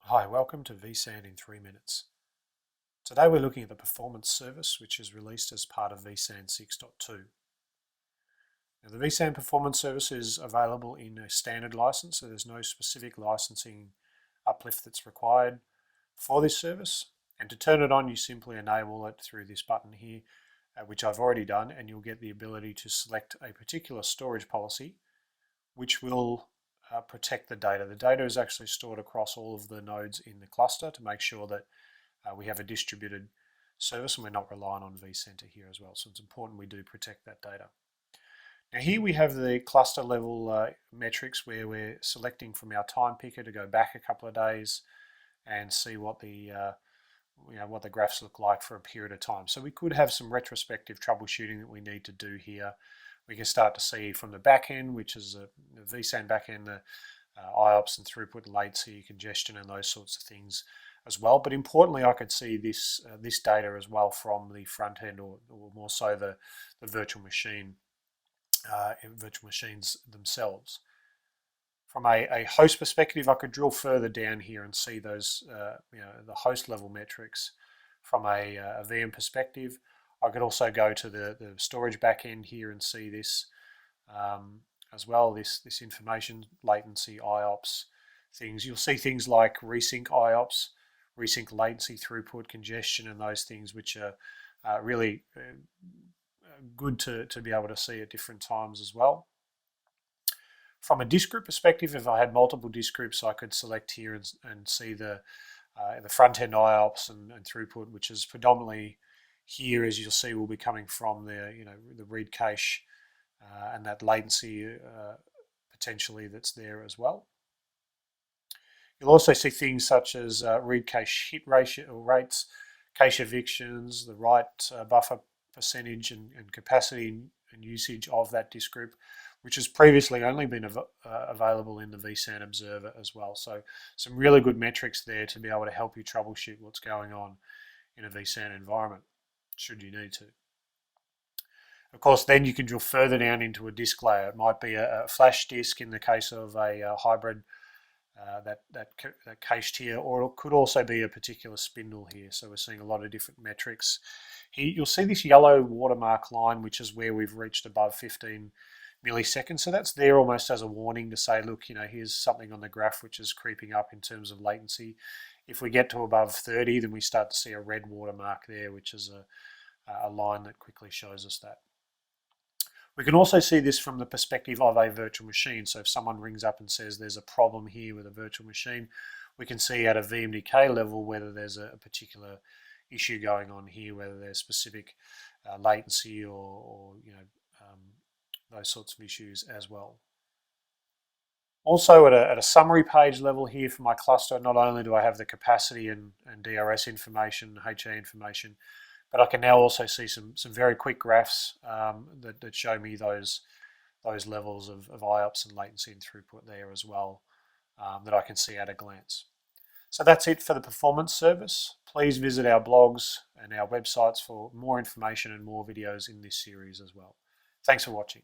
Hi, welcome to vSAN in 3 minutes. Today we're looking at the performance service, which is released as part of vSAN 6.2. Now, the vSAN performance service is available in a standard license, so there's no specific licensing uplift that's required for this service. And to turn it on, you simply enable it through this button here, which I've already done, and you'll get the ability to select a particular storage policy, which will protect the data. The data is actually stored across all of the nodes in the cluster to make sure that we have a distributed service and we're not relying on vCenter here as well. So it's important we do protect that data. Now here we have the cluster level metrics where we're selecting from our time picker to go back a couple of days and see what the what the graphs look like for a period of time. So we could have some retrospective troubleshooting that we need to do here. We can start to see from the back end, which is the vSAN back end, the IOPS and throughput, latency, congestion, and those sorts of things as well. But importantly, I could see this data as well from the front end, or more so the virtual machines themselves. From a host perspective, I could drill further down here and see those the host level metrics from a VM perspective. I could also go to the storage backend here and see this as well, this information, latency, IOPS, things. You'll see things like resync IOPS, resync latency, throughput, congestion, and those things which are really good to be able to see at different times as well. From a disk group perspective, if I had multiple disk groups, I could select here and see the front-end IOPS and throughput, which is predominantly here, as you'll see, will be coming from the read cache and that latency potentially that's there as well. You'll also see things such as read cache hit ratio or rates, cache evictions, the write buffer percentage and capacity and usage of that disk group, which has previously only been available in the vSAN Observer as well. So some really good metrics there to be able to help you troubleshoot what's going on in a vSAN environment, should you need to. Of course, then you can drill further down into a disk layer. It might be a flash disk in the case of a hybrid that cached here, or it could also be a particular spindle here. So we're seeing a lot of different metrics. Here you'll see this yellow watermark line, which is where we've reached above 15 milliseconds. So that's there almost as a warning to say, look, here's something on the graph which is creeping up in terms of latency. If we get to above 30, then we start to see a red watermark there, which is a line that quickly shows us that. We can also see this from the perspective of a virtual machine. So if someone rings up and says there's a problem here with a virtual machine, we can see at a VMDK level whether there's a particular issue going on here, whether there's specific latency or those sorts of issues as well. Also at a summary page level here for my cluster, not only do I have the capacity and DRS information, HA information, but I can now also see some very quick graphs that show me those levels of IOPS and latency and throughput there as well that I can see at a glance. So that's it for the performance service. Please visit our blogs and our websites for more information and more videos in this series as well. Thanks for watching.